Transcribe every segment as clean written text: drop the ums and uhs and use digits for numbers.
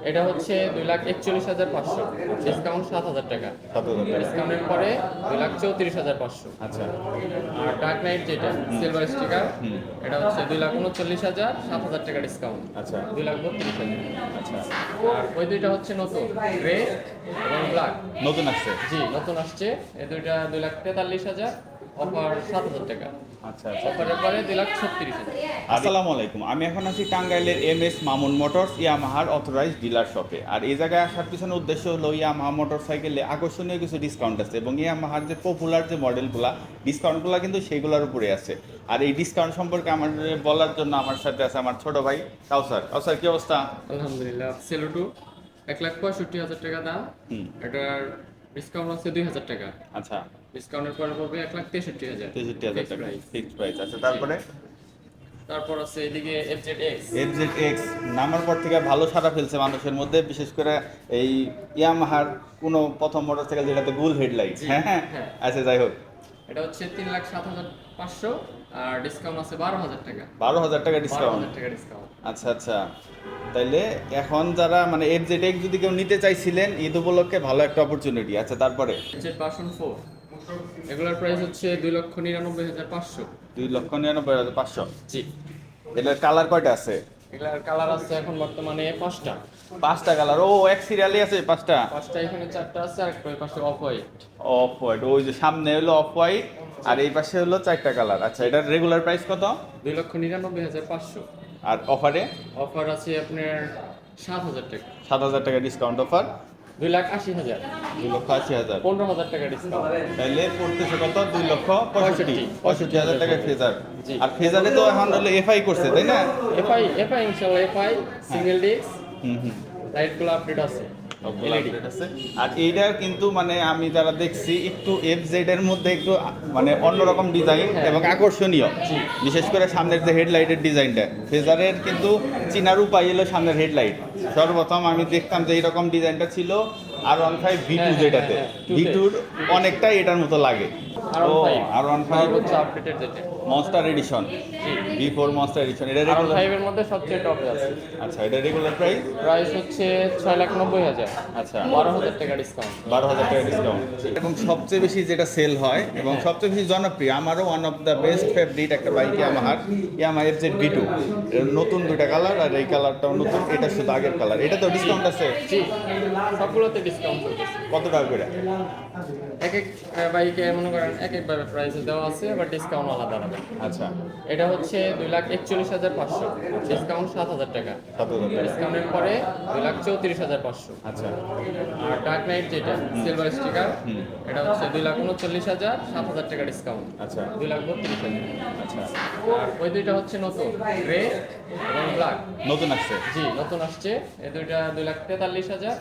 এটা হচ্ছে 2,41,500, ডিসকাউন্ট 7,000 টাকা। 7,000 টাকা। ডিসকাউন্টের পরে 2,34,500। আচ্ছা। আর ডার্ক নাইট যেটা সিলভার স্টিকার, হুম। এটা হচ্ছে 2,39,000, 7,000 টাকা ডিসকাউন্ট। আচ্ছা। 2,32,000। আচ্ছা, আর ওই দুইটা হচ্ছে নতুন, গ্রে এবং ব্ল্যাক। নতুন আসছে। জি, নতুন আসছে। এই দুইটা 2,43,000, অফার 7,000 টাকা। আচ্ছা আচ্ছা। অফারের পরে 2,36,000। আসসালামু আলাইকুম, আমি এখন আছি টাঙ্গাইলের MS মামুন মোটরস ইয়ামাহার অথরাইজড ডিলার শপে। আর এই জায়গায় আসার পিছনে উদ্দেশ্য হলো ইয়ামাহা মোটরসাইকেলে আকর্ষণীয় কিছু ডিসকাউন্ট আছে এবং ইয়ামাহার যে পপুলার যে মডেলগুলো ডিসকাউন্টগুলো কিন্তু সেইগুলোর উপরে আছে। আর এই ডিসকাউন্ট সম্পর্কে আমার বলার জন্য আমার সাথে আছে আমার ছোট ভাই কাউসার। কাউসার কি অবস্থা? আলহামদুলিল্লাহ। সেলুটু 1,65,000 টাকা দাম। হুম। এটার ডিসকাউন্ট আছে 2,000 টাকা। আচ্ছা, ডিসকাউন্টের পরে পড়বে 1,63,000। 63,000 টাকা প্রাইস। ফিক্সড প্রাইস আছে। তারপরে তারপর আছে এদিকে FZX। FZX নামার পর থেকে ভালো সাড়া ফেলছে মানুষের মধ্যে, বিশেষ করে এই ইয়ামাহার কোনো প্রথম মোটরসাইকেল যেটাতে গুল হেডলাইট। জি, হ্যাঁ হ্যাঁ। হ্যাঁ। আচ্ছা, যাই হোক, এটা হচ্ছে 3,07,500, আর ডিসকাউন্ট আছে 12,000 টাকা। 12,000 টাকা ডিসকাউন্ট। 12,000 টাকা ডিসকাউন্ট। আচ্ছা আচ্ছা। তাইলে এখন যারা মানে FZX যদি কেউ নিতে চাইছিলেন ঈদ উপলক্ষে ভালো একটা অপরচুনিটি। আচ্ছা, তারপরে FZ ভার্সন 4, এগুলোর প্রাইস হচ্ছে 2,99,500। 2,99,500। জি। এটার কালার কয়টা আছে? এগুলার কালার আছে এখন বর্তমানে 5টা। 5টা কালার। ও, এক সিরিয়ালে আছে 5টা। 5টা, এখানে 4টা আছে, আর একটা ওই পাশে অফ হোয়াইট। অফ হোয়াইট, ওই যে সামনে হলো অফ হোয়াইট আর এই পাশে হলো 4টা কালার। আচ্ছা, এটার রেগুলার প্রাইস কত? 2,99,500। আর অফারে অফার আছে আপনার 7,000 টাকা। 7,000 টাকা ডিসকাউন্ট অফার। 2,80,000। 2,80,000। 15,000 টাকা ডিসকাউন্ট। তাইলে পড়তেছে কত? 2,65,000 টাকা ফেজার। জি। আর ফেজারে তো এখন হলো FI করছে, তাই না? এফআই ইনশাআল্লাহ, এফআই সিঙ্গেল ডিস্ক, হুম হুম। লাইটগুলো আপডেট আছে, সবগুলো এলইডি। update আছে। আর এইটা কিন্তু মানে আমি যারা দেখছি একটু FZ এর মধ্যে একটু মানে অন্যরকম ডিজাইন হ্যাঁ। এবং আকর্ষণীয়। জি। বিশেষ করে সামনের যে হেডলাইটের ডিজাইনটা, ফেজারের কিন্তু চিনার উপায় হলো সামনের হেডলাইট। সর্বপ্রথম আমি দেখতাম যে এইরকম ডিজাইনটা ছিল R15 V2 হ্যাঁ, যেটাতে, হ্যাঁ, হ্যাঁ, V2 অনেকটাই এটার মতো লাগে। ও, R15 সর্বোচ্চ আপডেটেড যেটা। Monster edition, V4 monster edition. এটা আর রেগুলার। 5 এর মধ্যে সবচেয়ে টপে আছে। আচ্ছা, এটা রেগুলার প্রাইস। প্রাইস হচ্ছে 6,90,000। আচ্ছা, 12,000 টাকা ডিসকাউন্ট। 12,000 টাকা ডিসকাউন্ট। এবং সবচেয়ে বেশি যেটা সেল হয় এবং সবচেয়ে বেশি জনপ্রিয়, আমারও one of the best favourite একটা বাইক ইয়ামাহার ইয়ামাহা FZ V2। এর নতুন দুইটা কালার, আর এই কালারটাও নতুন, এটা শুধু আগের কালার। এটা তো ডিসকাউন্ট আছে। জি, সবগুলোতে ডিসকাউন্ট চলতেছে। কত টাকা করে? এক এক বাইকে মনে করেন এক একভাবে প্রাইস দেওয়া আছে, আবার ডিসকাউন্ট আলাদা আলাদা। আচ্ছা, এটা হচ্ছে 2,41,500, ডিসকাউন্ট 7,000 টাকা। 7,000 টাকা। ডিসকাউন্টের পরে 2,34,500। আচ্ছা। আর ডার্ক নাইট যেটা সিলভার স্টিকার, এটা হচ্ছে 2,39,000, 7,000 টাকা ডিসকাউন্ট। আচ্ছা। 2,32,000। আচ্ছা, আর ওই দুইটা হচ্ছে নতুন, গ্রে এবং ব্ল্যাক। নতুন আসছে। জি, নতুন আসছে। এই দুইটা 2,43,000,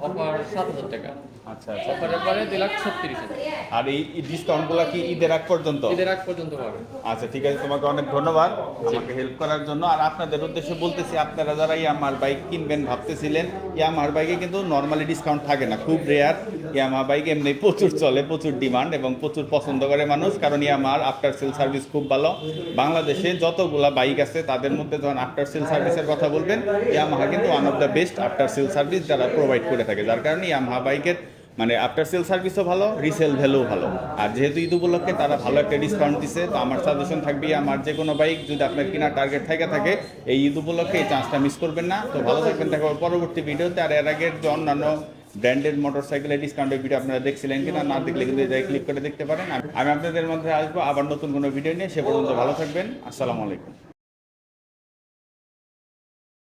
অফার 7,000 টাকা। আচ্ছা আচ্ছা। অফারের পরে 2,36,000। আর এই ডিসকাউন্টগুলো কি ঈদের আগ পর্যন্ত? ঈদের আগ পর্যন্ত পাবেন। আচ্ছা, ঠিক আছে, তোমাকে অনেক ধন্যবাদ আমাকে হেল্প করার জন্য। আর আপনাদের উদ্দেশ্যে বলতেছি, আপনারা যারা ইয়ামাহার বাইক কিনবেন ভাবতেছিলেন, ইয়ামাহার বাইকে কিন্তু নর্মালি ডিসকাউন্ট থাকে না, খুব রেয়ার। ইয়ামাহা বাইক এমনি প্রচুর চলে, প্রচুর ডিমান্ড এবং প্রচুর পছন্দ করে মানুষ, কারণ ইয়ামাহার আফটার সেল সার্ভিস খুব ভালো। বাংলাদেশে যতগুলা বাইক আছে তাদের মধ্যে যখন আফটার সেল সার্ভিসের কথা বলবেন, ইয়ামাহা কিন্তু one of the best after sale service যারা প্রোভাইড করে থাকে। যার কারণে ইয়ামাহা বাইকের মানে আফটার সেল সার্ভিসও ভালো, রিসেল ভ্যালুও ভালো। আর যেহেতু ঈদ উপলক্ষে তারা ভালো একটা ডিসকাউন্ট দিচ্ছে, তো আমার সাজেশন থাকবে আমার যে কোনো বাইক যদি আপনার কেনার টার্গেট থাকে এই ঈদ উপলক্ষে এই চান্সটা মিস করবেন না। তো ভালো থাকবেন, দেখা হবে পরবর্তী ভিডিওতে। আর এর আগের যে অন্যান্য ব্র্যান্ডের মোটরসাইকেলের ডিসকাউন্টের ভিডিও আপনারা দেখছিলেন কিনা, না দেখলে কিন্তু এটাই ক্লিক করে দেখতে পারেন। আমি আপনাদের মধ্যে আসবো আবার নতুন কোনো ভিডিও নিয়ে। সে পর্যন্ত ভালো থাকবেন। আসসালামু আলাইকুম।